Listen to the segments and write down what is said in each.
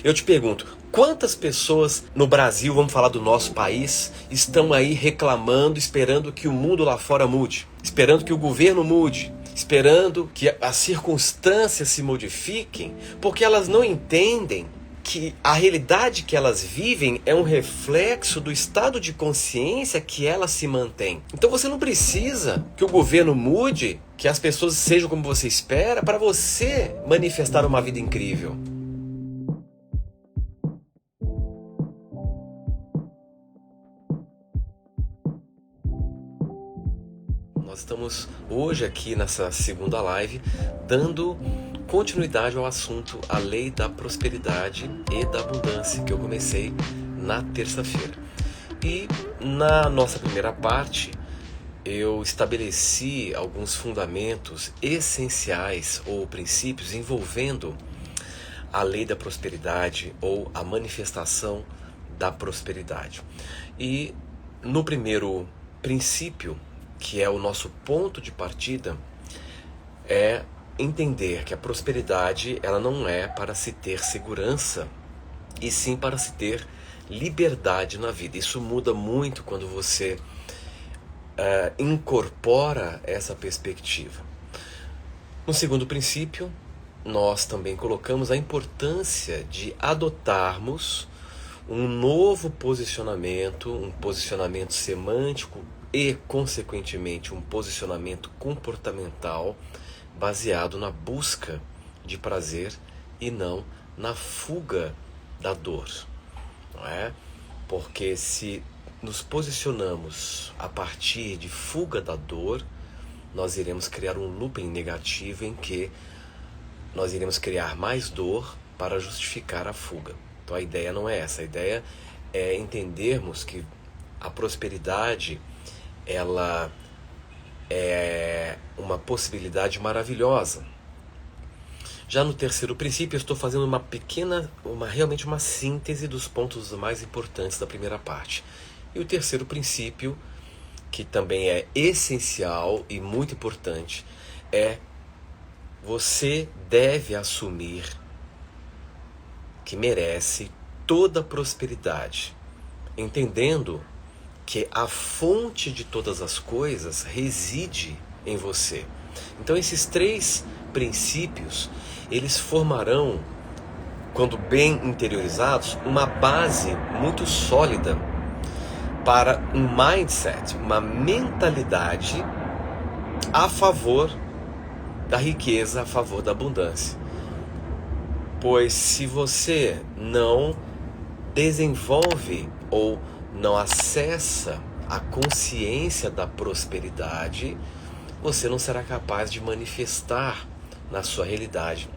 Eu te pergunto, quantas pessoas no Brasil, vamos falar do nosso país, estão aí reclamando, esperando que o mundo lá fora mude, esperando que o governo mude, esperando que as circunstâncias se modifiquem, porque elas não entendem que a realidade que elas vivem é um reflexo do estado de consciência que elas se mantêm. Então você não precisa que o governo mude, que as pessoas sejam como você espera, para você manifestar uma vida incrível. Nós estamos hoje aqui nessa segunda live dando continuidade ao assunto A Lei da Prosperidade e da Abundância, que eu comecei na terça-feira. E na nossa primeira parte eu estabeleci alguns fundamentos essenciais ou princípios envolvendo a lei da prosperidade ou a manifestação da prosperidade. E no primeiro princípio, que é o nosso ponto de partida, é entender que a prosperidade ela não é para se ter segurança, e sim para se ter liberdade na vida. Isso muda muito quando você incorpora essa perspectiva. No segundo princípio, nós também colocamos a importância de adotarmos um novo posicionamento, um posicionamento semântico e, consequentemente, um posicionamento comportamental baseado na busca de prazer e não na fuga da dor, não é? Porque se nos posicionamos a partir de fuga da dor, nós iremos criar um looping negativo em que nós iremos criar mais dor para justificar a fuga. Então a ideia não é essa, a ideia é entendermos que a prosperidade ela é uma possibilidade maravilhosa. Já no terceiro princípio eu estou fazendo realmente uma síntese dos pontos mais importantes da primeira parte. E o terceiro princípio, que também é essencial e muito importante, é: você deve assumir que merece toda a prosperidade, entendendo que a fonte de todas as coisas reside em você. Então esses três princípios, eles formarão, quando bem interiorizados, uma base muito sólida para um mindset, uma mentalidade a favor da riqueza, a favor da abundância. Pois se você não desenvolve ou não acessa a consciência da prosperidade, você não será capaz de manifestar na sua realidade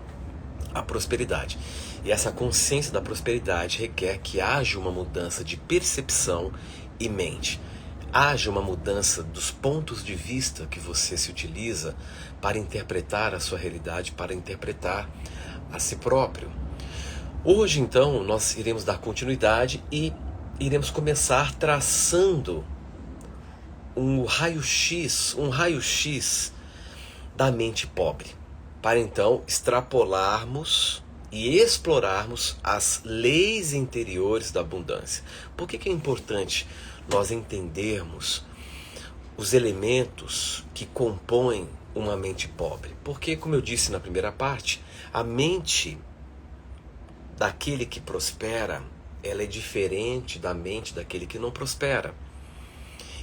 a prosperidade. E essa consciência da prosperidade requer que haja uma mudança de percepção e mente. Haja uma mudança dos pontos de vista que você se utiliza para interpretar a sua realidade, para interpretar a si próprio. Hoje, então, nós iremos dar continuidade e iremos começar traçando um raio-x da mente pobre, para então extrapolarmos e explorarmos as leis interiores da abundância. Por que é importante nós entendermos os elementos que compõem uma mente pobre? Porque, como eu disse na primeira parte, a mente daquele que prospera, ela é diferente da mente daquele que não prospera.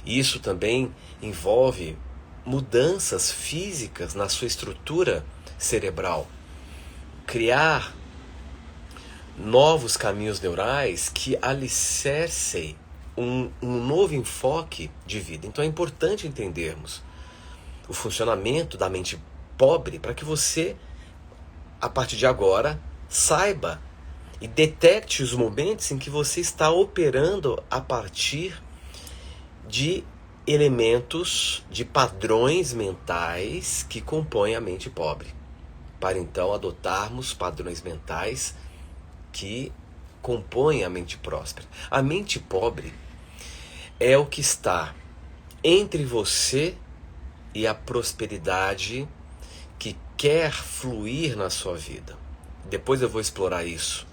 Isso também envolve mudanças físicas na sua estrutura cerebral. Criar novos caminhos neurais que alicercem um novo enfoque de vida. Então é importante entendermos o funcionamento da mente pobre para que você, a partir de agora, saiba e detecte os momentos em que você está operando a partir de elementos, de padrões mentais que compõem a mente pobre, para então adotarmos padrões mentais que compõem a mente próspera. A mente pobre é o que está entre você e a prosperidade que quer fluir na sua vida. Depois eu vou explorar isso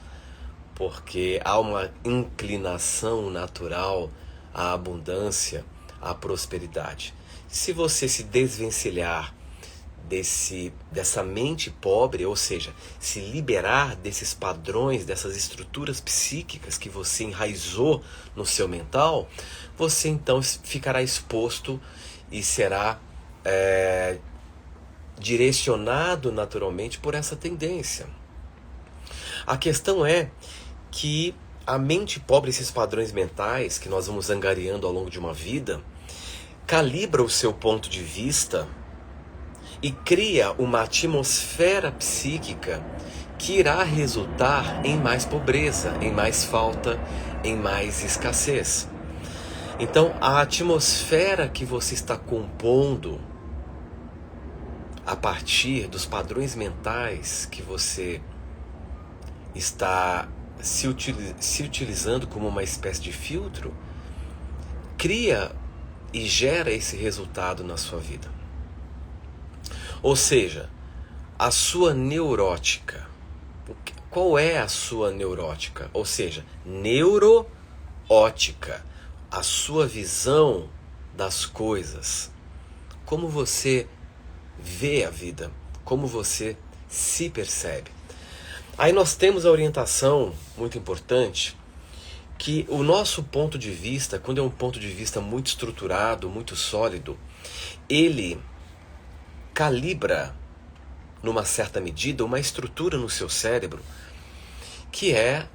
porque há uma inclinação natural à abundância, à prosperidade. Se você se desvencilhar dessa mente pobre, ou seja, se liberar desses padrões, dessas estruturas psíquicas que você enraizou no seu mental, você então ficará exposto e será direcionado naturalmente por essa tendência. A questão é que a mente pobre, esses padrões mentais que nós vamos angariando ao longo de uma vida, calibra o seu ponto de vista e cria uma atmosfera psíquica que irá resultar em mais pobreza, em mais falta, em mais escassez. Então, a atmosfera que você está compondo a partir dos padrões mentais que você está se utilizando como uma espécie de filtro, cria e gera esse resultado na sua vida. Ou seja, a sua neurótica. Qual é a sua neurótica? Ou seja, neuroótica. A sua visão das coisas. Como você vê a vida. Como você se percebe. Aí nós temos a orientação muito importante que o nosso ponto de vista, quando é um ponto de vista muito estruturado, muito sólido, ele calibra, numa certa medida, uma estrutura no seu cérebro que é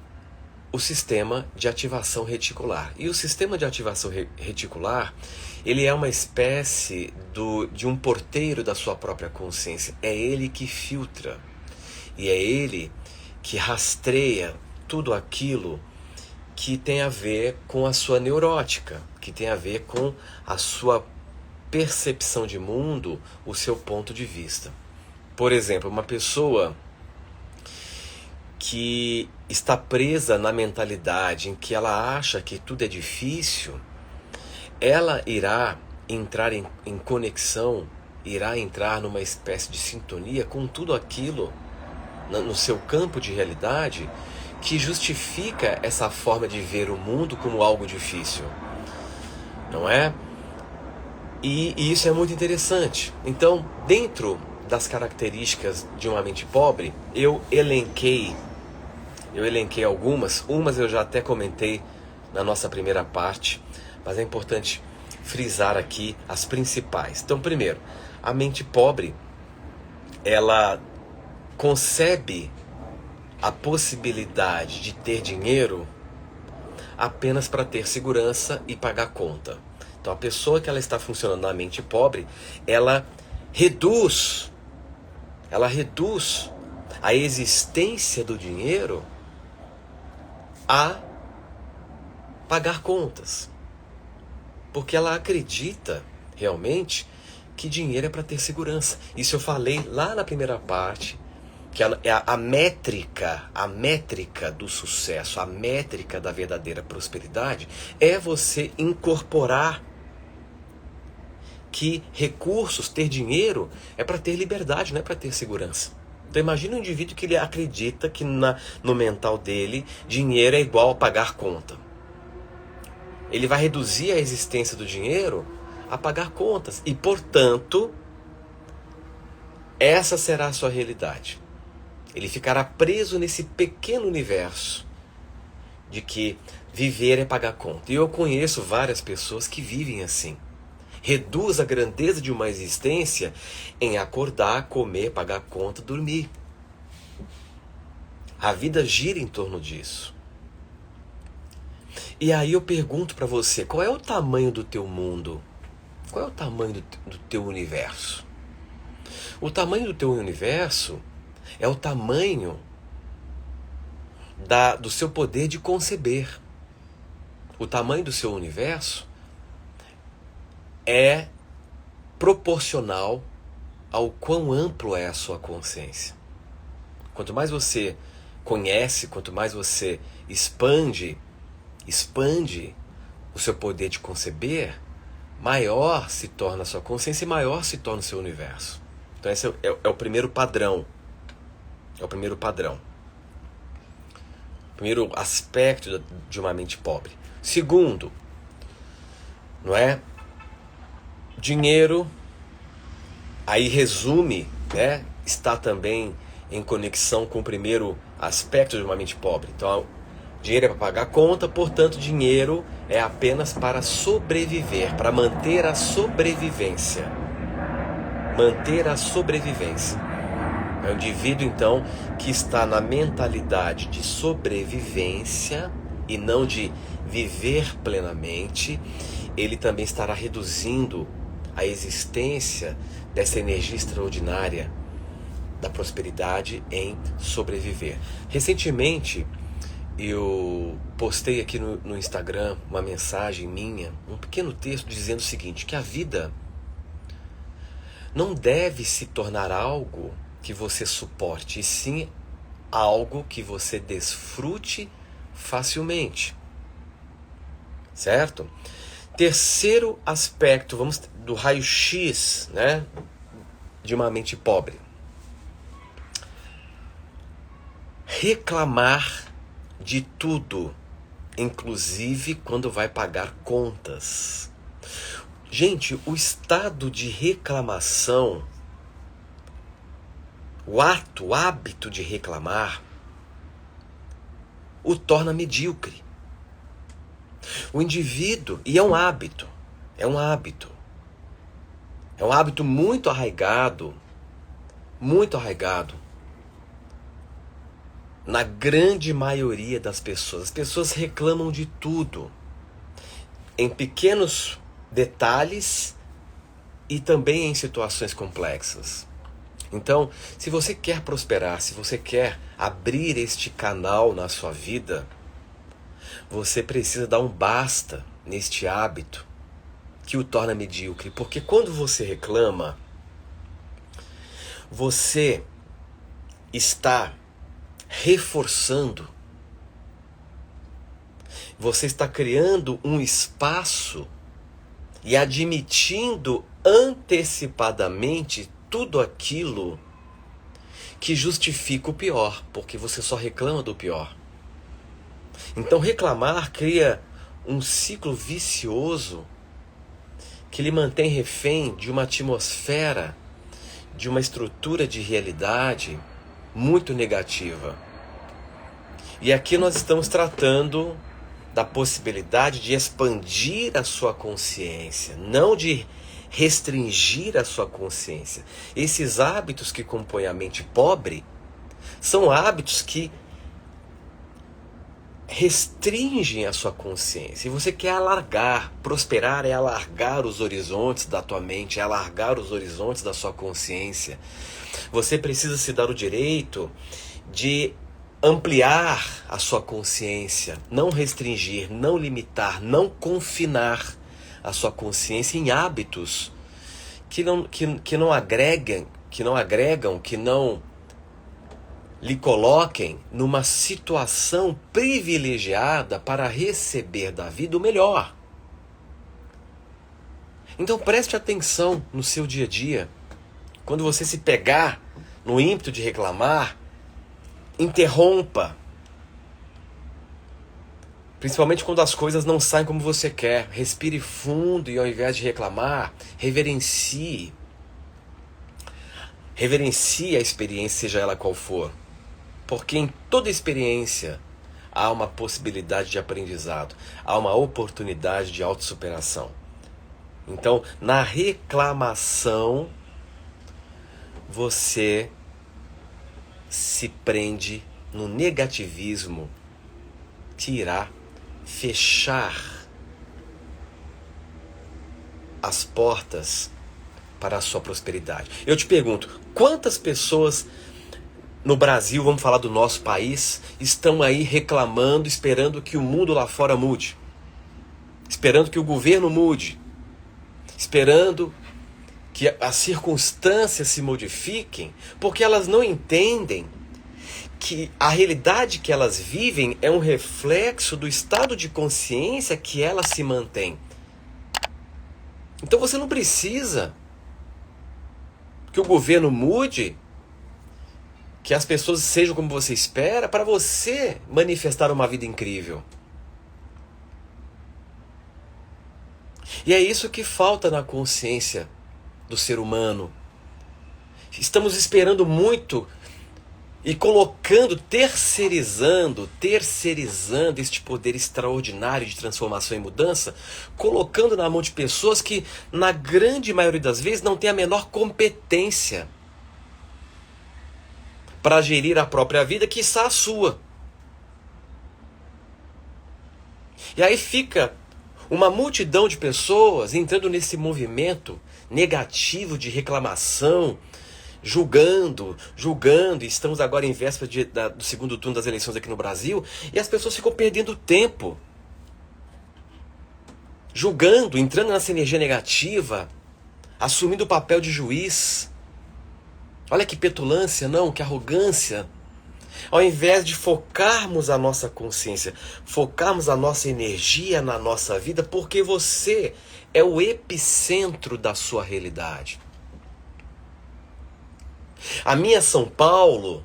o sistema de ativação reticular. E o sistema de ativação reticular, ele é uma espécie de um porteiro da sua própria consciência. É ele que filtra e é ele que rastreia tudo aquilo que tem a ver com a sua neurótica, que tem a ver com a sua percepção de mundo, o seu ponto de vista. Por exemplo, uma pessoa que está presa na mentalidade em que ela acha que tudo é difícil, ela irá entrar em conexão, irá entrar numa espécie de sintonia com tudo aquilo no seu campo de realidade que justifica essa forma de ver o mundo como algo difícil, não é? E isso é muito interessante. Então, dentro das características de uma mente pobre, eu elenquei algumas. Umas eu já até comentei na nossa primeira parte, mas é importante frisar aqui as principais. Então, primeiro, a mente pobre, ela concebe a possibilidade de ter dinheiro apenas para ter segurança e pagar conta. Então a pessoa que ela está funcionando na mente pobre, ela reduz a existência do dinheiro a pagar contas. Porque ela acredita realmente que dinheiro é para ter segurança. Isso eu falei lá na primeira parte, que a métrica do sucesso, a métrica da verdadeira prosperidade é você incorporar que recursos, ter dinheiro, é para ter liberdade, não é para ter segurança. Então imagina um indivíduo que ele acredita que no mental dele, dinheiro é igual a pagar conta. Ele vai reduzir a existência do dinheiro a pagar contas. E, portanto, essa será a sua realidade. Ele ficará preso nesse pequeno universo de que viver é pagar conta. E eu conheço várias pessoas que vivem assim. Reduz a grandeza de uma existência em acordar, comer, pagar conta, dormir. A vida gira em torno disso. E aí eu pergunto para você, qual é o tamanho do teu mundo? Qual é o tamanho do teu universo? O tamanho do teu universo é o tamanho do seu poder de conceber. O tamanho do seu universo é proporcional ao quão amplo é a sua consciência. Quanto mais você conhece, quanto mais você expande o seu poder de conceber, maior se torna a sua consciência e maior se torna o seu universo. Então esse é o primeiro padrão. É o primeiro padrão. Primeiro aspecto de uma mente pobre. Segundo, não é? Dinheiro, aí resume, né? Está também em conexão com o primeiro aspecto de uma mente pobre. Então, dinheiro é para pagar a conta, portanto, dinheiro é apenas para sobreviver, para manter a sobrevivência. Manter a sobrevivência. É um indivíduo, então, que está na mentalidade de sobrevivência e não de viver plenamente. Ele também estará reduzindo a existência dessa energia extraordinária da prosperidade em sobreviver. Recentemente, eu postei aqui no Instagram uma mensagem minha, um pequeno texto dizendo o seguinte, que a vida não deve se tornar algo que você suporte, e sim algo que você desfrute facilmente. Certo? Terceiro aspecto, vamos do raio-x, né, de uma mente pobre. Reclamar de tudo, inclusive quando vai pagar contas. Gente, o estado de reclamação, o hábito de reclamar, o torna medíocre. O indivíduo, e é um hábito muito arraigado na grande maioria das pessoas. As pessoas reclamam de tudo, em pequenos detalhes e também em situações complexas. Então, se você quer prosperar, se você quer abrir este canal na sua vida, você precisa dar um basta neste hábito que o torna medíocre. Porque quando você reclama, você está reforçando, você está criando um espaço e admitindo antecipadamente tudo aquilo que justifica o pior, porque você só reclama do pior. Então reclamar cria um ciclo vicioso que lhe mantém refém de uma atmosfera, de uma estrutura de realidade muito negativa. E aqui nós estamos tratando da possibilidade de expandir a sua consciência, não de restringir a sua consciência. Esses hábitos que compõem a mente pobre são hábitos que restringem a sua consciência. E você quer alargar. Prosperar é alargar os horizontes da tua mente, é alargar os horizontes da sua consciência. Você precisa se dar o direito de ampliar a sua consciência, não restringir, não limitar, não confinar a sua consciência em hábitos que não agregam, que não lhe coloquem numa situação privilegiada para receber da vida o melhor. Então preste atenção no seu dia a dia. Quando você se pegar no ímpeto de reclamar, interrompa. Principalmente quando as coisas não saem como você quer. Respire fundo e ao invés de reclamar, reverencie. Reverencie a experiência, seja ela qual for. Porque em toda experiência há uma possibilidade de aprendizado, há uma oportunidade de autossuperação. Então, na reclamação, você se prende no negativismo que irá fechar as portas para a sua prosperidade. Eu te pergunto, quantas pessoas no Brasil, vamos falar do nosso país, estão aí reclamando, esperando que o mundo lá fora mude, esperando que o governo mude, esperando que as circunstâncias se modifiquem, porque elas não entendem que a realidade que elas vivem é um reflexo do estado de consciência que elas se mantêm. Então você não precisa que o governo mude que as pessoas sejam como você espera para você manifestar uma vida incrível. E é isso que falta na consciência do ser humano. Estamos esperando muito e colocando, terceirizando este poder extraordinário de transformação e mudança, colocando na mão de pessoas que, na grande maioria das vezes, não têm a menor competência para gerir a própria vida, quiçá a sua. E aí fica uma multidão de pessoas entrando nesse movimento negativo de reclamação, julgando, e estamos agora em véspera do segundo turno das eleições aqui no Brasil, e as pessoas ficam perdendo tempo, julgando, entrando nessa energia negativa, assumindo o papel de juiz. Olha que petulância, não, que arrogância. Ao invés de focarmos a nossa consciência, focarmos a nossa energia na nossa vida, porque você é o epicentro da sua realidade. A minha São Paulo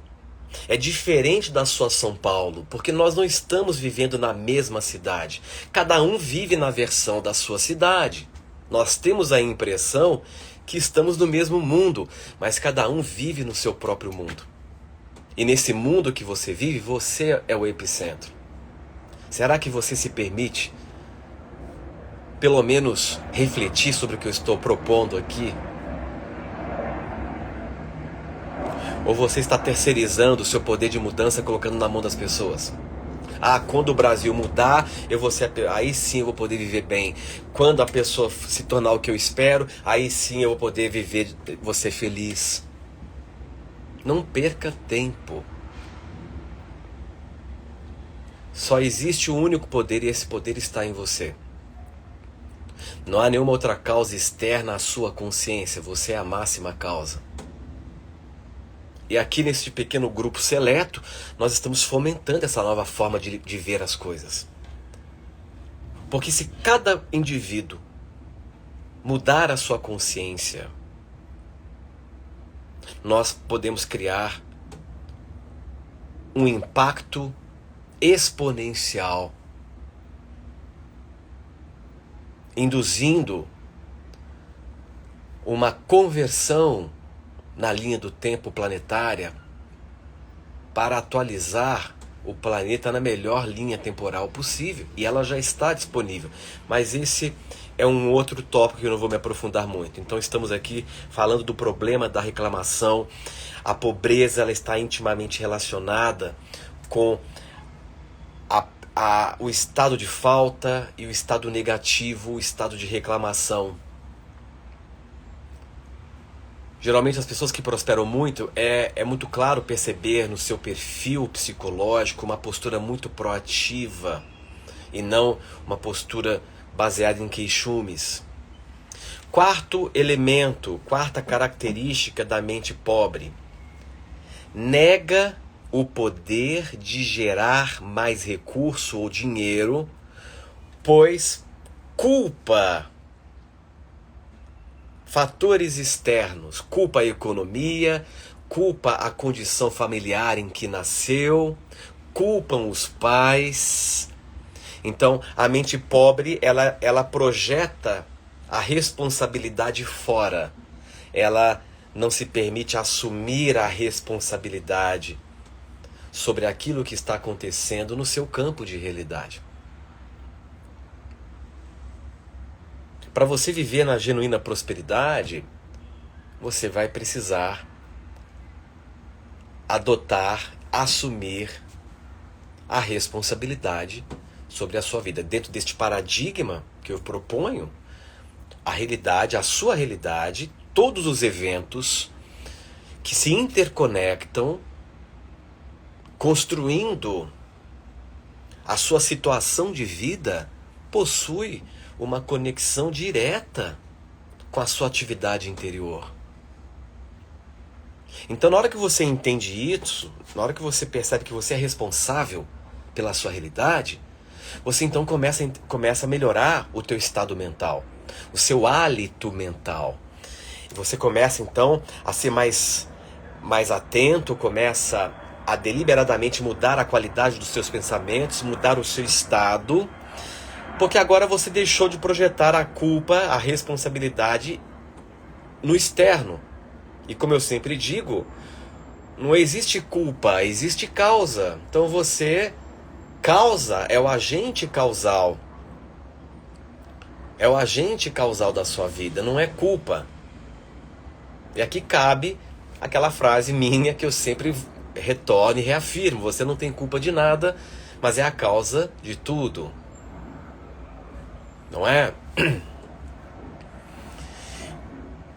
é diferente da sua São Paulo, porque nós não estamos vivendo na mesma cidade. Cada um vive na versão da sua cidade. Nós temos a impressão que estamos no mesmo mundo, mas cada um vive no seu próprio mundo. E nesse mundo que você vive, você é o epicentro. Será que você se permite, pelo menos, refletir sobre o que eu estou propondo aqui? Ou você está terceirizando o seu poder de mudança, colocando na mão das pessoas? Ah, quando o Brasil mudar, aí sim eu vou poder viver bem. Quando a pessoa se tornar o que eu espero, aí sim eu vou poder vou ser feliz. Não perca tempo. Só existe um único poder e esse poder está em você. Não há nenhuma outra causa externa à sua consciência. Você é a máxima causa. E aqui nesse pequeno grupo seleto, nós estamos fomentando essa nova forma de ver as coisas. Porque se cada indivíduo mudar a sua consciência, nós podemos criar um impacto exponencial, induzindo uma conversão na linha do tempo planetária para atualizar o planeta na melhor linha temporal possível. E ela já está disponível. Mas esse é um outro tópico que eu não vou me aprofundar muito. Então estamos aqui falando do problema da reclamação. A pobreza, ela está intimamente relacionada com o estado de falta e o estado negativo, o estado de reclamação. Geralmente as pessoas que prosperam muito, é muito claro perceber no seu perfil psicológico uma postura muito proativa e não uma postura baseada em queixumes. Quarto elemento, quarta característica da mente pobre: nega o poder de gerar mais recurso ou dinheiro, pois culpa fatores externos, culpa a economia, culpa a condição familiar em que nasceu, culpam os pais. Então, a mente pobre, ela projeta a responsabilidade fora. Ela não se permite assumir a responsabilidade sobre aquilo que está acontecendo no seu campo de realidade. Para você viver na genuína prosperidade, você vai precisar adotar, assumir a responsabilidade sobre a sua vida. Dentro deste paradigma que eu proponho, a realidade, a sua realidade, todos os eventos que se interconectam, construindo a sua situação de vida, possui uma conexão direta com a sua atividade interior. Então, na hora que você entende isso, na hora que você percebe que você é responsável pela sua realidade, você então começa a melhorar o teu estado mental, o seu hálito mental. Você começa então a ser mais mais atento, começa a deliberadamente mudar a qualidade dos seus pensamentos, mudar o seu estado, porque agora você deixou de projetar a culpa, a responsabilidade no externo. E como eu sempre digo, não existe culpa, existe causa. Então você causa, é o agente causal. É o agente causal da sua vida, não é culpa. E aqui cabe aquela frase minha que eu sempre retorno e reafirmo: você não tem culpa de nada, mas é a causa de tudo. Não é?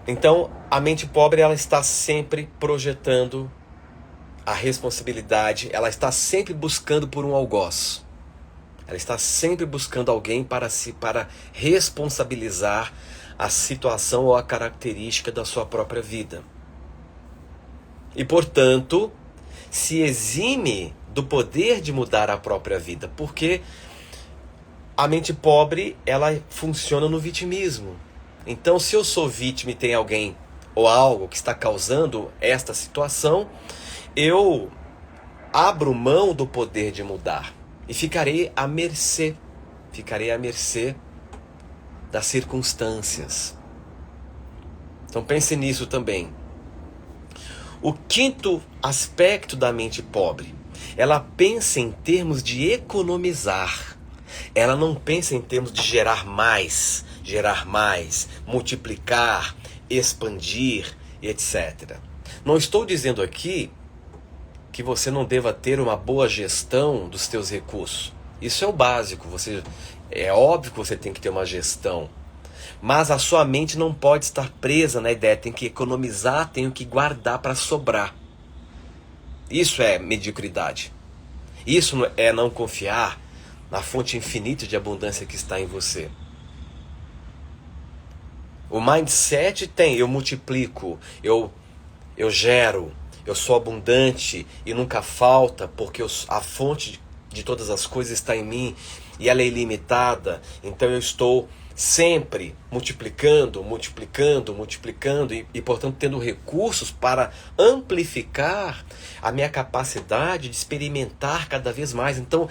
Então, a mente pobre, ela está sempre projetando a responsabilidade, ela está sempre buscando por um algoz. Ela está sempre buscando alguém para responsabilizar a situação ou a característica da sua própria vida. E, portanto, se exime do poder de mudar a própria vida, porque a mente pobre, ela funciona no vitimismo. Então, se eu sou vítima e tem alguém ou algo que está causando esta situação, eu abro mão do poder de mudar e ficarei à mercê das circunstâncias. Então pense nisso também. O quinto aspecto da mente pobre: ela pensa em termos de economizar. Ela não pensa em termos de gerar mais, multiplicar, expandir, etc. Não estou dizendo aqui que você não deva ter uma boa gestão dos seus recursos. Isso é o básico. É óbvio que você tem que ter uma gestão. Mas a sua mente não pode estar presa na ideia: tem que economizar, tenho que guardar para sobrar. Isso é mediocridade. Isso é não confiar na fonte infinita de abundância que está em você. O mindset tem: eu multiplico, eu gero, eu sou abundante e nunca falta, porque a fonte de todas as coisas está em mim e ela é ilimitada. Então eu estou sempre multiplicando e portanto tendo recursos para amplificar a minha capacidade de experimentar cada vez mais. Então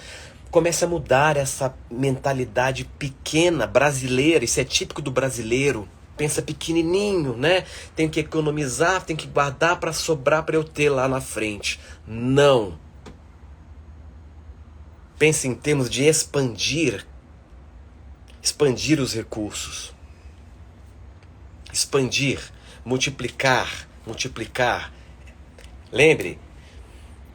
comece a mudar essa mentalidade pequena, brasileira. Isso é típico do brasileiro. Pensa pequenininho, né? Tem que economizar, tem que guardar para sobrar para eu ter lá na frente. Não. Pense em termos de expandir os recursos. Expandir, multiplicar. Lembre,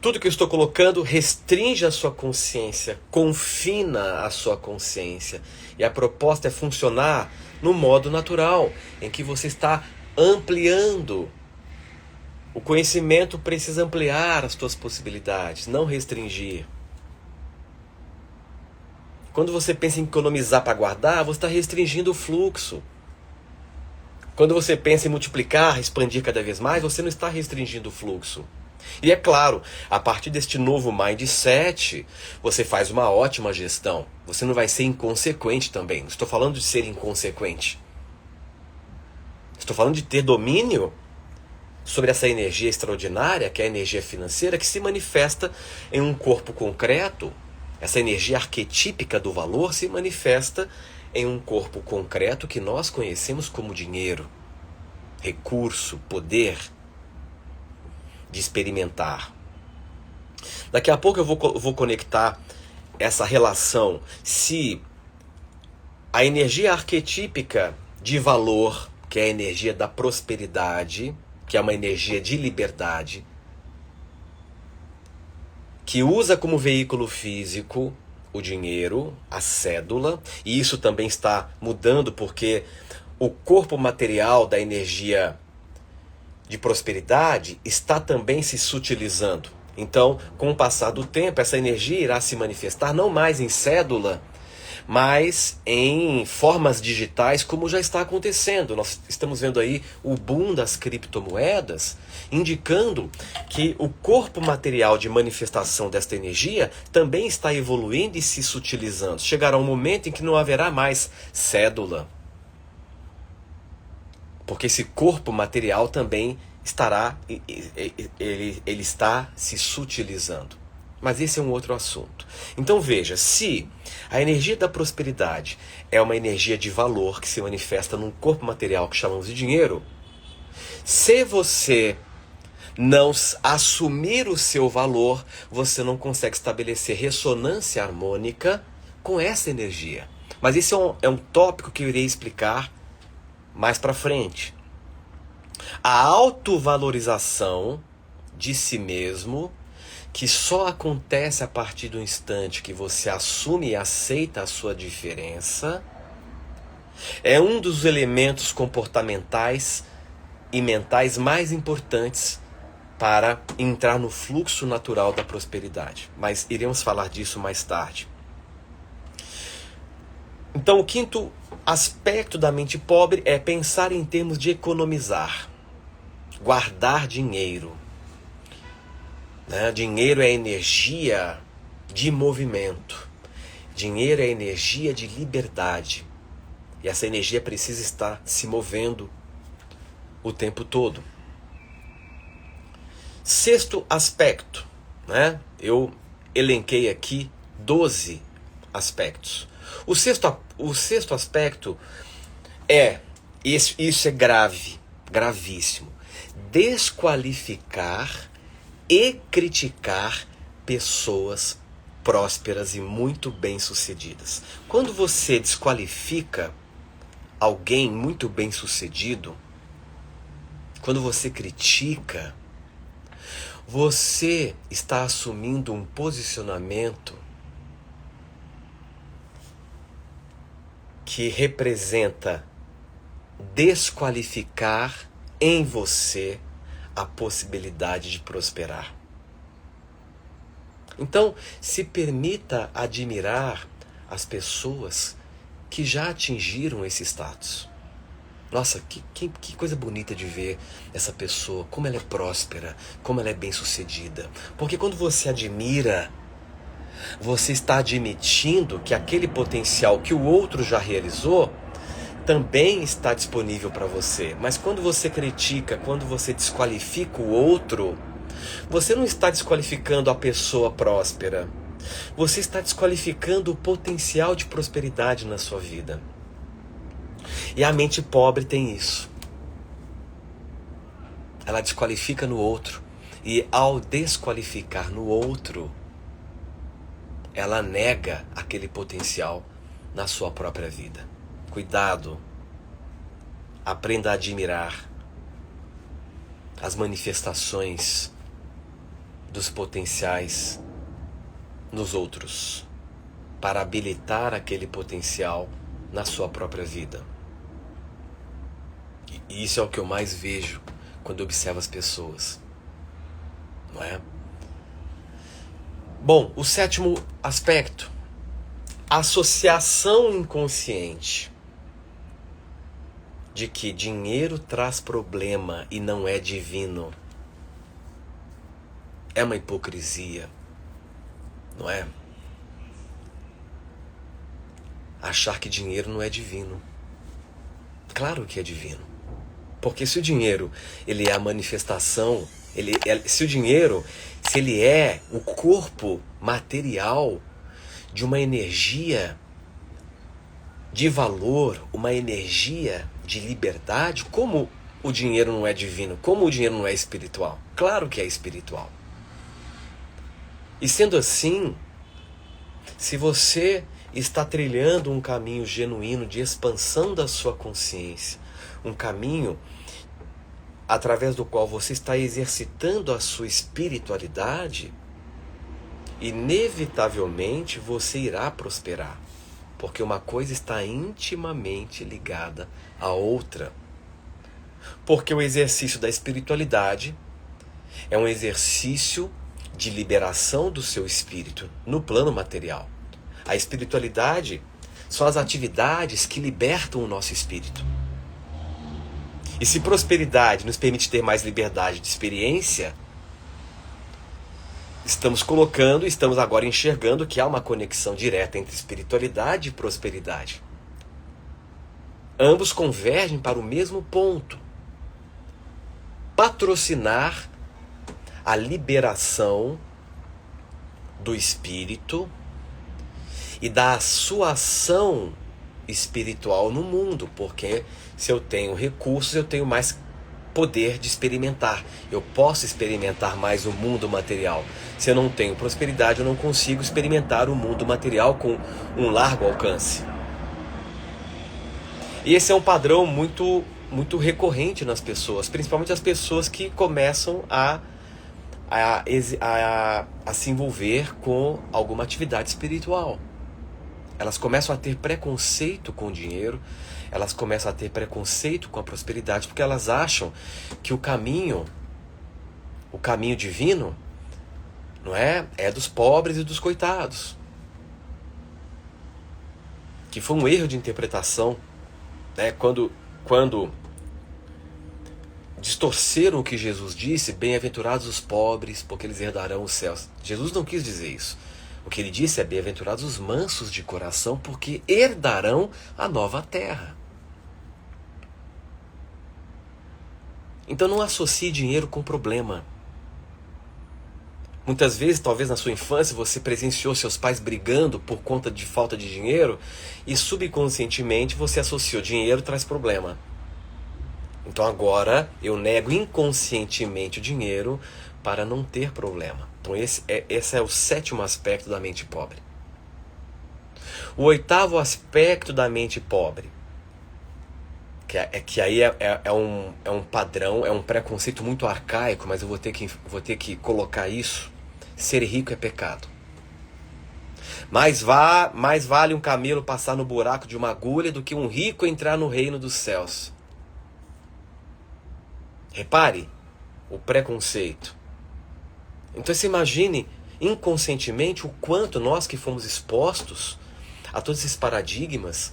tudo que eu estou colocando restringe a sua consciência, confina a sua consciência. E a proposta é funcionar no modo natural, em que você está ampliando. O conhecimento precisa ampliar as suas possibilidades, não restringir. Quando você pensa em economizar para guardar, você está restringindo o fluxo. Quando você pensa em multiplicar, expandir cada vez mais, você não está restringindo o fluxo. E é claro, a partir deste novo mindset, você faz uma ótima gestão. Você não vai ser inconsequente também. Não estou falando de ser inconsequente. Estou falando de ter domínio sobre essa energia extraordinária, que é a energia financeira, que se manifesta em um corpo concreto. Essa energia arquetípica do valor se manifesta em um corpo concreto que nós conhecemos como dinheiro, recurso, poder de experimentar. Daqui a pouco eu vou conectar essa relação. Se a energia arquetípica de valor, que é a energia da prosperidade, que é uma energia de liberdade, que usa como veículo físico o dinheiro, a cédula, e isso também está mudando porque o corpo material da energia de prosperidade está também se sutilizando. Então, com o passar do tempo, essa energia irá se manifestar não mais em cédula, mas em formas digitais, como já está acontecendo. Nós estamos vendo aí o boom das criptomoedas, indicando que o corpo material de manifestação desta energia também está evoluindo e se sutilizando. Chegará um momento em que não haverá mais cédula, porque esse corpo material também ele está se sutilizando. Mas esse é um outro assunto. Então veja, se a energia da prosperidade é uma energia de valor que se manifesta num corpo material que chamamos de dinheiro, se você não assumir o seu valor, você não consegue estabelecer ressonância harmônica com essa energia. Mas esse é um tópico que eu irei explicar mais para frente. A autovalorização de si mesmo, que só acontece a partir do instante que você assume e aceita a sua diferença, é um dos elementos comportamentais e mentais mais importantes para entrar no fluxo natural da prosperidade. Mas iremos falar disso mais tarde. Então, o quinto aspecto da mente pobre é pensar em termos de economizar, guardar dinheiro. Dinheiro é energia de movimento. Dinheiro é energia de liberdade. E essa energia precisa estar se movendo o tempo todo. Sexto aspecto, eu elenquei aqui 12 aspectos. O sexto aspecto isso é grave, gravíssimo. Desqualificar e criticar pessoas prósperas e muito bem-sucedidas. Quando você desqualifica alguém muito bem-sucedido, quando você critica, você está assumindo um posicionamento que representa desqualificar em você a possibilidade de prosperar. Então, se permita admirar as pessoas que já atingiram esse status. Nossa, que coisa bonita de ver essa pessoa, como ela é próspera, como ela é bem-sucedida. Porque quando você admira, você está admitindo que aquele potencial que o outro já realizou também está disponível para você. Mas quando você critica, quando você desqualifica o outro, você não está desqualificando a pessoa próspera. Você está desqualificando o potencial de prosperidade na sua vida. E a mente pobre tem isso. Ela desqualifica no outro. E ao desqualificar no outro, ela nega aquele potencial na sua própria vida. Cuidado. Aprenda a admirar as manifestações dos potenciais nos outros, para habilitar aquele potencial na sua própria vida. E isso é o que eu mais vejo quando eu observo as pessoas, não é? Bom, o sétimo aspecto, associação inconsciente de que dinheiro traz problema e não é divino. É uma hipocrisia, não é? Achar que dinheiro não é divino. Claro que é divino. Porque se o dinheiro ele é a manifestação, se ele é o corpo material de uma energia de valor, uma energia de liberdade, como o dinheiro não é divino? Como o dinheiro não é espiritual? Claro que é espiritual. E sendo assim, se você está trilhando um caminho genuíno de expansão da sua consciência, um caminho através do qual você está exercitando a sua espiritualidade, inevitavelmente você irá prosperar, porque uma coisa está intimamente ligada à outra. Porque o exercício da espiritualidade é um exercício de liberação do seu espírito no plano material. A espiritualidade são as atividades que libertam o nosso espírito. E se prosperidade nos permite ter mais liberdade de experiência, estamos agora enxergando que há uma conexão direta entre espiritualidade e prosperidade. Ambos convergem para o mesmo ponto. patrocinar a liberação do espírito e da sua ação espiritual no mundo, porque se eu tenho recursos, eu tenho mais poder de experimentar. Eu posso experimentar mais o mundo material. Se eu não tenho prosperidade, eu não consigo experimentar o mundo material com um largo alcance. E esse é um padrão muito recorrente nas pessoas, principalmente as pessoas que começam a se envolver com alguma atividade espiritual. Elas começam a ter preconceito com o dinheiro, elas começam a ter preconceito com a prosperidade, porque elas acham que o caminho divino, não é dos pobres e dos coitados. Que foi um erro de interpretação, né? Quando distorceram o que Jesus disse, bem-aventurados os pobres, porque eles herdarão os céus. Jesus não quis dizer isso. O que ele disse é bem-aventurados os mansos de coração, porque herdarão a nova terra. Então não associe dinheiro com problema. Muitas vezes, talvez na sua infância, você presenciou seus pais brigando por conta de falta de dinheiro e subconscientemente você associou dinheiro traz problema. Então agora eu nego inconscientemente o dinheiro para não ter problema. Então esse é o 7º aspecto da mente pobre. O 8º aspecto da mente pobre, que aí é um padrão, é um preconceito muito arcaico, mas eu vou ter que colocar isso. Ser rico é pecado. Mais vale um camelo passar no buraco de uma agulha do que um rico entrar no reino dos céus. Repare o preconceito. Então você imagine inconscientemente o quanto nós que fomos expostos a todos esses paradigmas,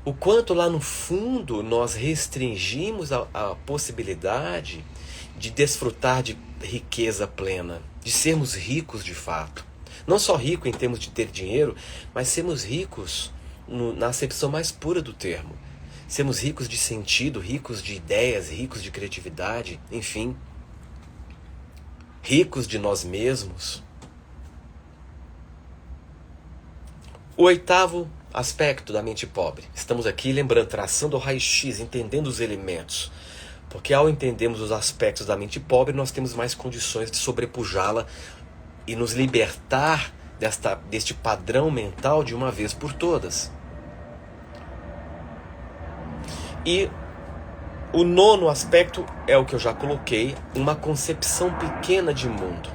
o quanto lá no fundo nós restringimos a possibilidade de desfrutar de riqueza plena, de sermos ricos de fato. Não só rico em termos de ter dinheiro, mas sermos ricos na acepção mais pura do termo. Sermos ricos de sentido, ricos de ideias, ricos de criatividade, enfim. Ricos de nós mesmos. O 8º aspecto da mente pobre. Estamos aqui, lembrando, traçando o raio-x, entendendo os elementos. Porque ao entendermos os aspectos da mente pobre, nós temos mais condições de sobrepujá-la e nos libertar deste padrão mental de uma vez por todas. E o 9º aspecto é o que eu já coloquei, uma concepção pequena de mundo.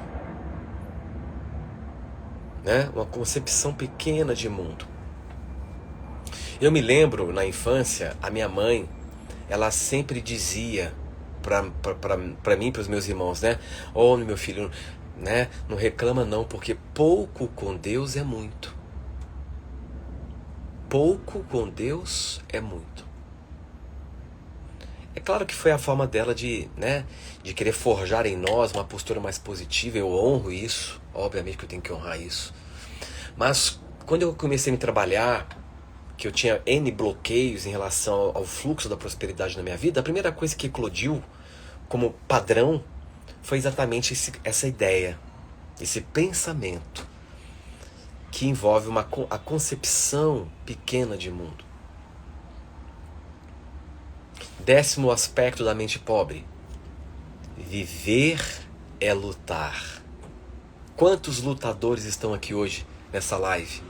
Né? Uma concepção pequena de mundo. Eu me lembro, na infância, a minha mãe, ela sempre dizia para mim e para os meus irmãos, né? Oh, meu filho, né? Não reclama não, porque pouco com Deus é muito. Pouco com Deus é muito. É claro que foi a forma dela de querer forjar em nós uma postura mais positiva. Eu honro isso, obviamente que eu tenho que honrar isso. Mas quando eu comecei a me trabalhar, que eu tinha N bloqueios em relação ao fluxo da prosperidade na minha vida, a primeira coisa que eclodiu como padrão foi exatamente essa ideia, esse pensamento que envolve a concepção pequena de mundo. 10º aspecto da mente pobre. Viver é lutar. Quantos lutadores estão aqui hoje nessa live?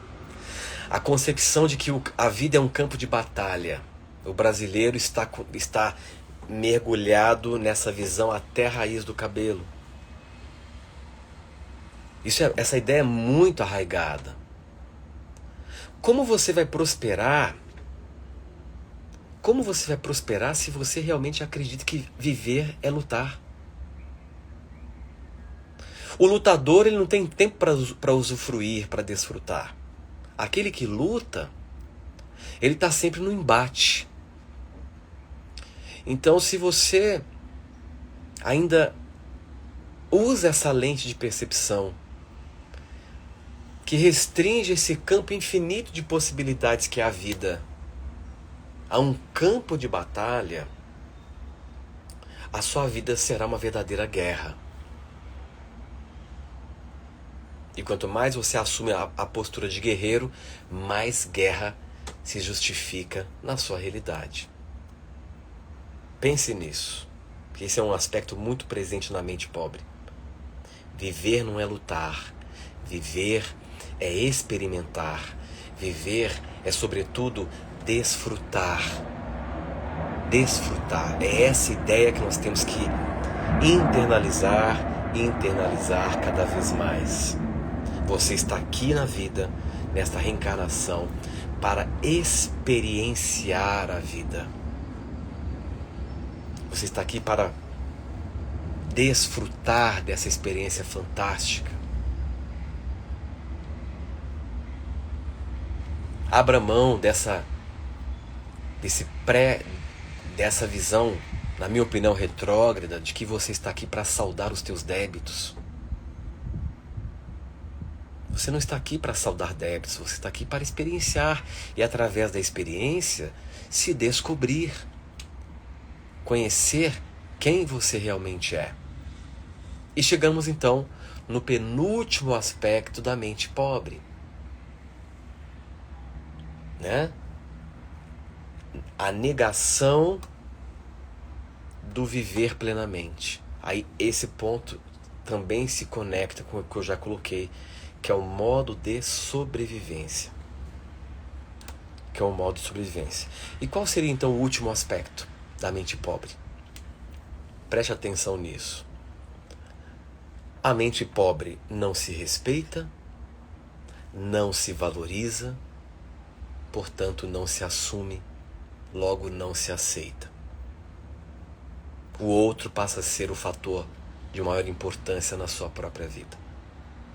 A concepção de que a vida é um campo de batalha. O brasileiro está mergulhado nessa visão até a raiz do cabelo. Essa ideia é muito arraigada. Como você vai prosperar? Como você vai prosperar se você realmente acredita que viver é lutar? O lutador, ele não tem tempo para usufruir, para desfrutar. Aquele que luta, ele está sempre no embate. Então, se você ainda usa essa lente de percepção que restringe esse campo infinito de possibilidades que é a vida a um campo de batalha, a sua vida será uma verdadeira guerra. E quanto mais você assume a postura de guerreiro, mais guerra se justifica na sua realidade. Pense nisso, que esse é um aspecto muito presente na mente pobre. Viver não é lutar, viver é experimentar, viver é sobretudo desfrutar. Desfrutar, é essa ideia que nós temos que internalizar cada vez mais. Você está aqui na vida, nesta reencarnação, para experienciar a vida. Você está aqui para desfrutar dessa experiência fantástica. Abra mão dessa visão, na minha opinião, retrógrada, de que você está aqui para saldar os teus débitos. Você não está aqui para saldar débitos, você está aqui para experienciar e, através da experiência, se descobrir, conhecer quem você realmente é. E chegamos então no penúltimo aspecto da mente pobre, né? A negação do viver plenamente. Aí esse ponto também se conecta com o que eu já coloquei, que é o modo de sobrevivência. E qual seria então o último aspecto da mente pobre? Preste atenção nisso. A mente pobre não se respeita, não se valoriza, portanto não se assume, logo não se aceita. O outro passa a ser o fator de maior importância na sua própria vida.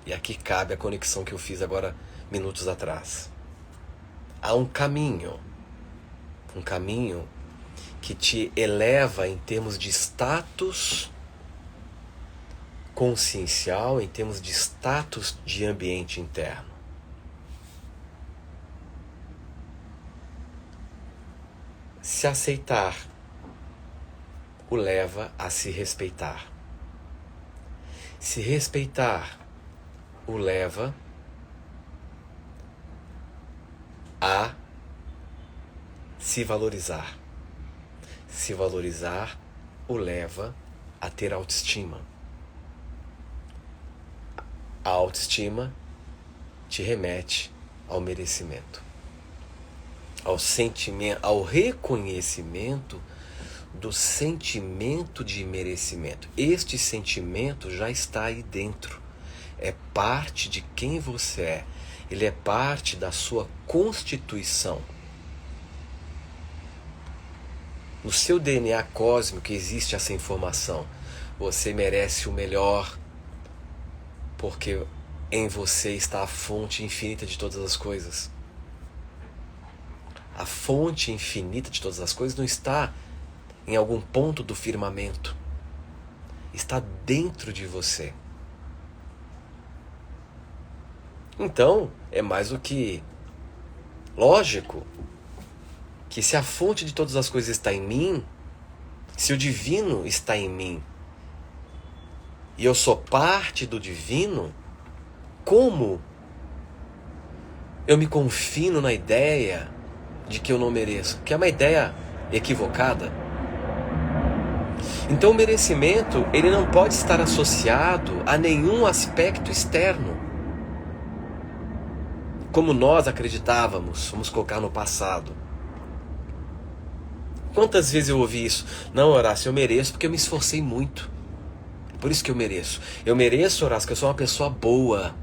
E aqui cabe a conexão que eu fiz agora minutos atrás. Há um caminho que te eleva em termos de status consciencial, em termos de status de ambiente interno. Se aceitar o leva a se respeitar. Se respeitar o leva a se valorizar. Se valorizar o leva a ter autoestima. A autoestima te remete ao merecimento, ao sentimento, ao reconhecimento do sentimento de merecimento. Este sentimento já está aí dentro. É parte de quem você é. Ele é parte da sua constituição. No seu DNA cósmico existe essa informação. Você merece o melhor, porque em você está a fonte infinita de todas as coisas. A fonte infinita de todas as coisas não está em algum ponto do firmamento. Está dentro de você. Então, é mais do que lógico que se a fonte de todas as coisas está em mim, se o divino está em mim, e eu sou parte do divino, como eu me confino na ideia de que eu não mereço? Que é uma ideia equivocada. Então o merecimento, ele não pode estar associado a nenhum aspecto externo, como nós acreditávamos, vamos colocar no passado. Quantas vezes eu ouvi isso? Não, Horácio, eu mereço porque eu me esforcei muito. Por isso que eu mereço. Eu mereço, Horácio, que eu sou uma pessoa boa.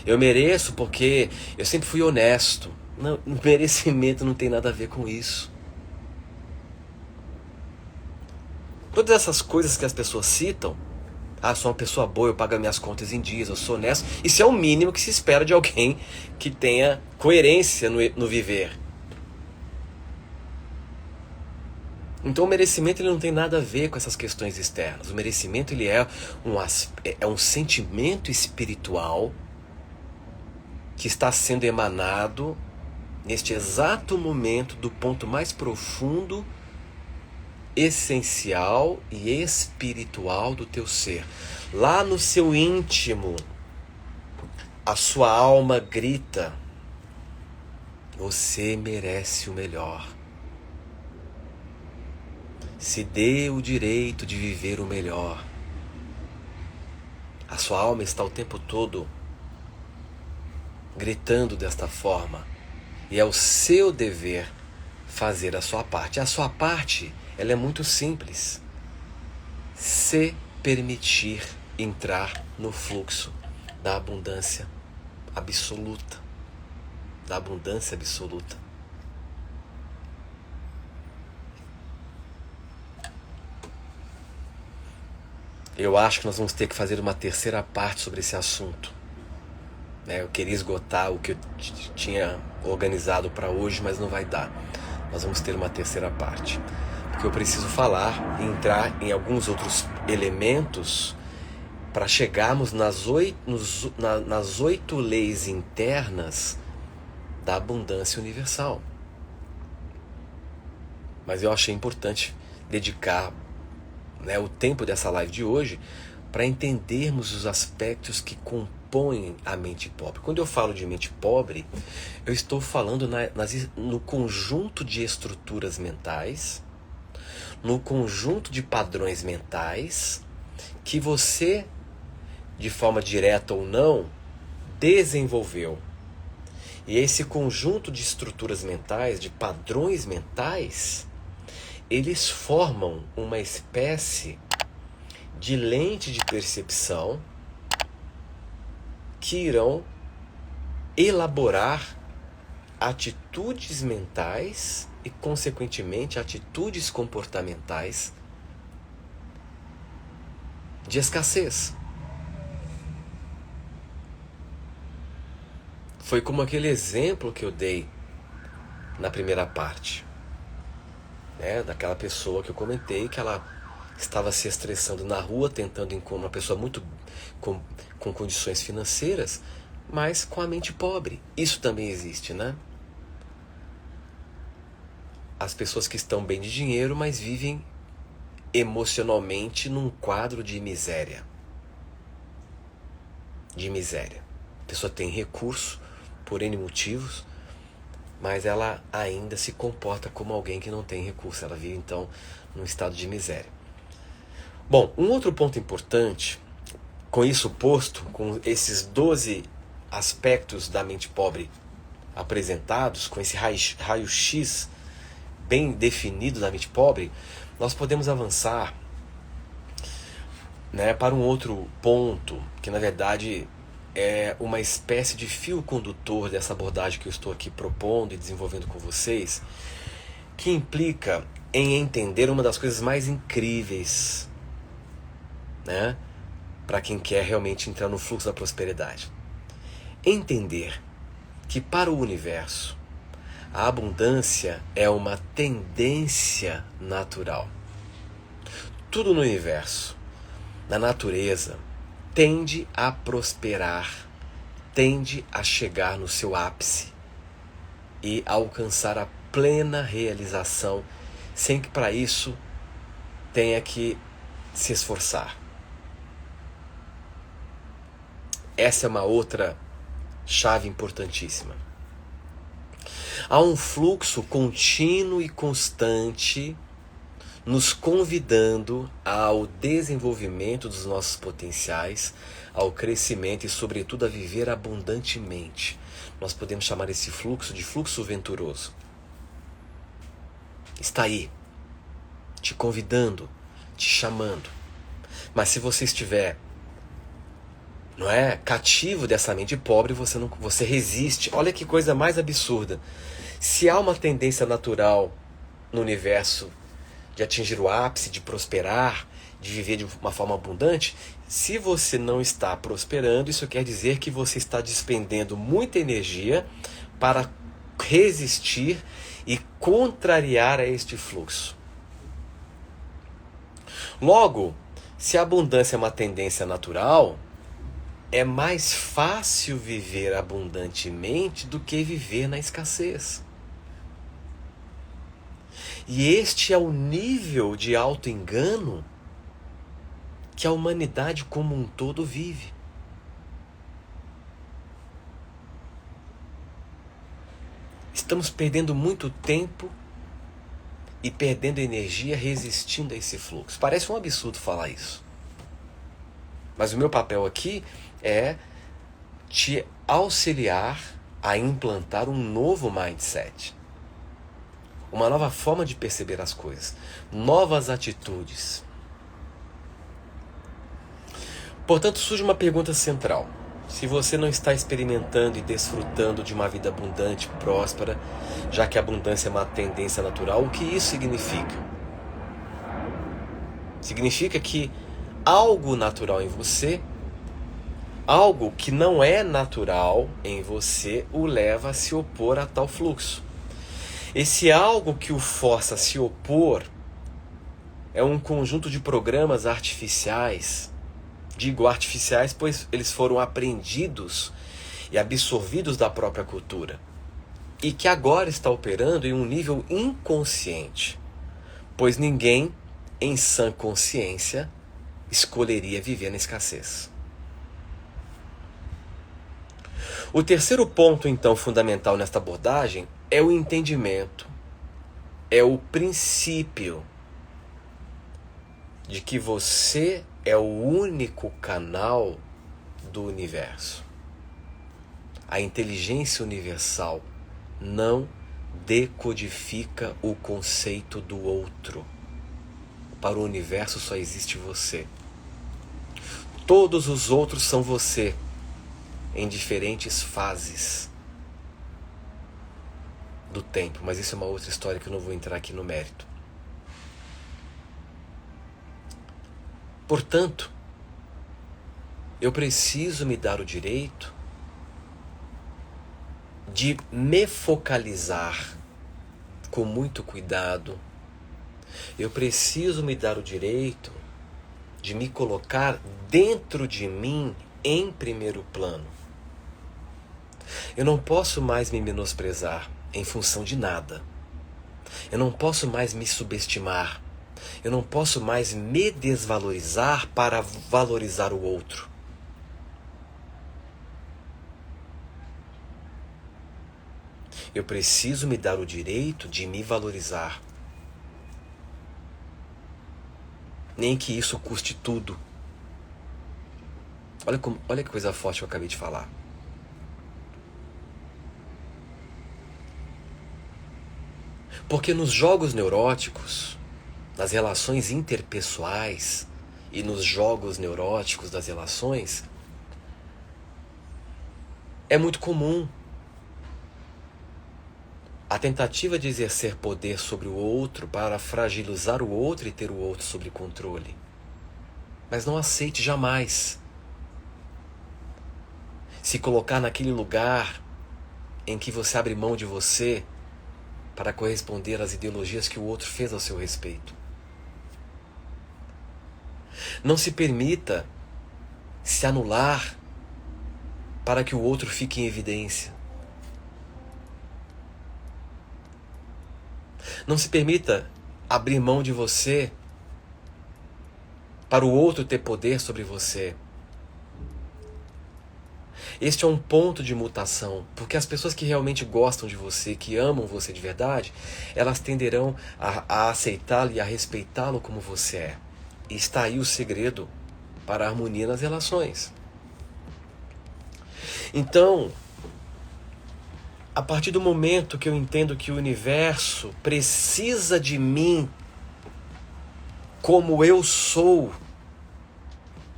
Eu mereço porque eu sempre fui honesto. Não, merecimento não tem nada a ver com isso. Todas essas coisas que as pessoas citam, eu sou uma pessoa boa, eu pago minhas contas em dias, eu sou honesto, isso é o mínimo que se espera de alguém que tenha coerência no viver. Então o merecimento ele não tem nada a ver com essas questões externas. O merecimento ele é um sentimento espiritual que está sendo emanado neste exato momento do ponto mais profundo essencial e espiritual do teu ser. Lá no seu íntimo, a sua alma grita: você merece o melhor. Se dê o direito de viver o melhor. A sua alma está o tempo todo gritando desta forma. E é o seu dever fazer a sua parte. A sua parte, ela é muito simples. Se permitir entrar no fluxo da abundância absoluta. Da abundância absoluta. Eu acho que nós vamos ter que fazer uma terceira parte sobre esse assunto. Eu queria esgotar o que eu tinha organizado para hoje, mas não vai dar. Nós vamos ter uma terceira parte. Porque eu preciso falar e entrar em alguns outros elementos para chegarmos nas 8 leis internas da abundância universal. Mas eu achei importante dedicar o tempo dessa live de hoje para entendermos os aspectos que compõem a mente pobre. Quando eu falo de mente pobre, eu estou falando no conjunto de estruturas mentais, no conjunto de padrões mentais que você, de forma direta ou não, desenvolveu. E esse conjunto de estruturas mentais, de padrões mentais, eles formam uma espécie de lente de percepção que irão elaborar atitudes mentais e, consequentemente, atitudes comportamentais de escassez. Foi como aquele exemplo que eu dei na primeira parte. Daquela pessoa que eu comentei que ela estava se estressando na rua, tentando encontrar uma pessoa muito com condições financeiras, mas com a mente pobre. Isso também existe, né? As pessoas que estão bem de dinheiro, mas vivem emocionalmente num quadro de miséria. De miséria. A pessoa tem recurso por N motivos, mas ela ainda se comporta como alguém que não tem recurso. Ela vive, então, num estado de miséria. Bom, um outro ponto importante, com isso posto, com esses 12 aspectos da mente pobre apresentados, com esse raio-x bem definido da mente pobre, nós podemos avançar para um outro ponto, que na verdade é uma espécie de fio condutor dessa abordagem que eu estou aqui propondo e desenvolvendo com vocês, que implica em entender uma das coisas mais incríveis, para quem quer realmente entrar no fluxo da prosperidade. Entender que para o universo a abundância é uma tendência natural. Tudo no universo, na natureza, tende a prosperar, tende a chegar no seu ápice e a alcançar a plena realização, sem que para isso tenha que se esforçar. Essa é uma outra chave importantíssima. Há um fluxo contínuo e constante nos convidando ao desenvolvimento dos nossos potenciais, ao crescimento e, sobretudo, a viver abundantemente. Nós podemos chamar esse fluxo de fluxo venturoso. Está aí, te convidando, te chamando. Mas se você estiver cativo dessa mente pobre, você resiste. Olha que coisa mais absurda. Se há uma tendência natural no universo de atingir o ápice, de prosperar, de viver de uma forma abundante, se você não está prosperando, isso quer dizer que você está despendendo muita energia para resistir e contrariar a este fluxo. Logo, se a abundância é uma tendência natural, é mais fácil viver abundantemente do que viver na escassez. E este é o nível de auto-engano que a humanidade como um todo vive. Estamos perdendo muito tempo e perdendo energia resistindo a esse fluxo. Parece um absurdo falar isso. Mas o meu papel aqui é te auxiliar a implantar um novo mindset. Uma nova forma de perceber as coisas. Novas atitudes. Portanto, surge uma pergunta central. Se você não está experimentando e desfrutando de uma vida abundante, próspera, já que a abundância é uma tendência natural, o que isso significa? Significa que algo natural em você, algo que não é natural em você, o leva a se opor a tal fluxo. Esse algo que o força a se opor é um conjunto de programas artificiais. Digo artificiais, pois eles foram aprendidos e absorvidos da própria cultura. E que agora está operando em um nível inconsciente. Pois ninguém, em sã consciência, escolheria viver na escassez. O terceiro ponto, então, fundamental nesta abordagem é o entendimento, é o princípio de que você é o único canal do universo. A inteligência universal não decodifica o conceito do outro. Para o universo só existe você. Todos os outros são você, em diferentes fases do tempo. Mas isso é uma outra história que eu não vou entrar aqui no mérito. Portanto, eu preciso me dar o direito de me focalizar com muito cuidado. Eu preciso me dar o direito de me colocar dentro de mim em primeiro plano. Eu não posso mais me menosprezar em função de nada. Eu não posso mais me subestimar. Eu não posso mais me desvalorizar para valorizar o outro. Eu preciso me dar o direito de me valorizar. Nem que isso custe tudo. Olha que coisa forte que eu acabei de falar. Porque nos jogos neuróticos, nas relações interpessoais e nos jogos neuróticos das relações, é muito comum a tentativa de exercer poder sobre o outro para fragilizar o outro e ter o outro sob controle. Mas não aceite jamais se colocar naquele lugar em que você abre mão de você para corresponder às ideologias que o outro fez ao seu respeito. Não se permita se anular para que o outro fique em evidência. Não se permita abrir mão de você para o outro ter poder sobre você. Este é um ponto de mutação, porque as pessoas que realmente gostam de você, que amam você de verdade, elas tenderão a aceitá-lo e a respeitá-lo como você é. E está aí o segredo para a harmonia nas relações. Então, a partir do momento que eu entendo que o universo precisa de mim como eu sou,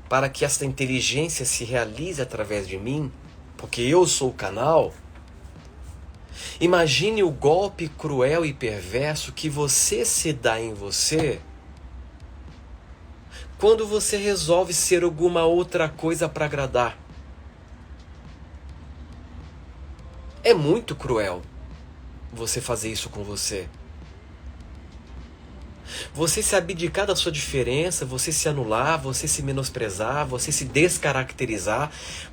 para que essa inteligência se realize através de mim, porque eu sou o canal, imagine o golpe cruel e perverso que você se dá em você quando você resolve ser alguma outra coisa para agradar. É muito cruel você fazer isso com você. Você se abdicar da sua diferença, você se anular, você se menosprezar, você se descaracterizar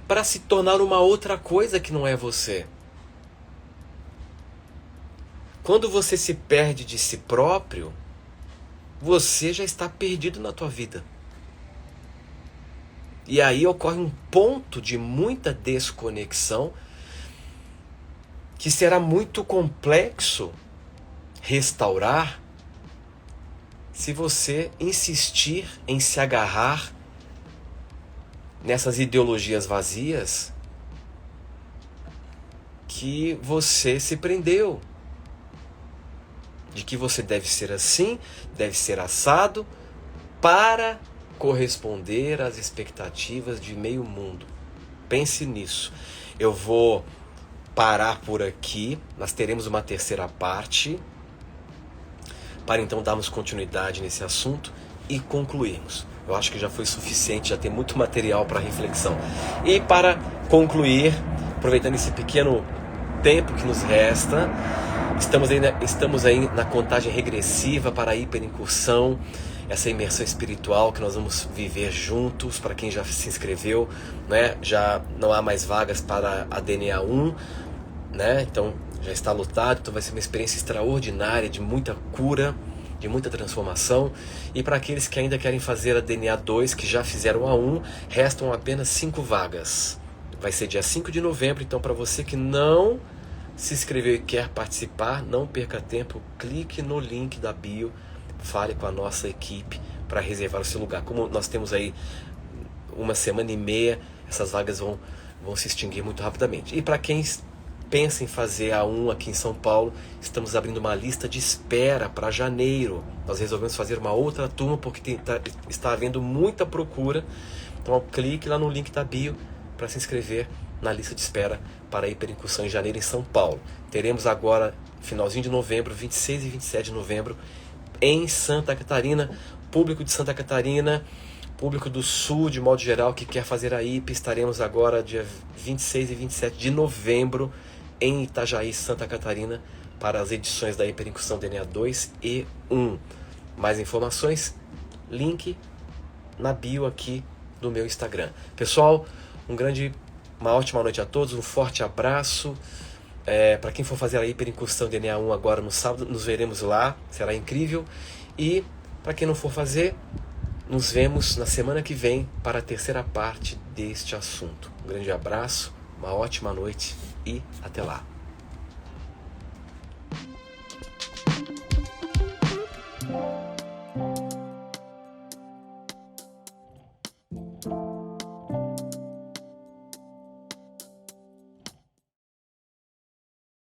para se tornar uma outra coisa que não é você. Quando você se perde de si próprio, você já está perdido na tua vida. E aí ocorre um ponto de muita desconexão que será muito complexo restaurar se você insistir em se agarrar nessas ideologias vazias que você se prendeu. De que você deve ser assim, deve ser assado, para corresponder às expectativas de meio mundo. Pense nisso. Eu vou parar por aqui, nós teremos uma terceira parte, para então darmos continuidade nesse assunto e concluirmos. Eu acho que já foi suficiente, já tem muito material para reflexão. E para concluir, aproveitando esse pequeno tempo que nos resta, estamos aí na contagem regressiva para a hiperincursão, essa imersão espiritual que nós vamos viver juntos. Para quem já se inscreveu, né? Já não há mais vagas para a DNA 1, né? Então já está lotado, então vai ser uma experiência extraordinária, de muita cura, de muita transformação. E para aqueles que ainda querem fazer a DNA 2, que já fizeram a 1, restam apenas 5 vagas. Vai ser dia 5 de novembro, então para você que não se inscreveu e quer participar, não perca tempo, clique no link da bio, fale com a nossa equipe para reservar o seu lugar. Como nós temos aí uma semana e meia, essas vagas vão se extinguir muito rapidamente. E para quem pensa em fazer a 1 aqui em São Paulo, estamos abrindo uma lista de espera para janeiro. Nós resolvemos fazer uma outra turma porque está havendo muita procura. Então clique lá no link da bio para se inscrever na lista de espera para a hiperincursão em janeiro em São Paulo. Teremos agora, finalzinho de novembro, 26 e 27 de novembro, em Santa Catarina. Público de Santa Catarina, público do Sul de modo geral que quer fazer a IP, estaremos agora dia 26 e 27 de novembro em Itajaí, Santa Catarina, para as edições da hiperincursão DNA 2 e 1. Mais informações, link na bio aqui do meu Instagram. Pessoal, uma ótima noite a todos, um forte abraço. Para quem for fazer a hiperincursão DNA 1 agora no sábado, nos veremos lá, será incrível. E para quem não for fazer, nos vemos na semana que vem para a terceira parte deste assunto. Um grande abraço, uma ótima noite e até lá.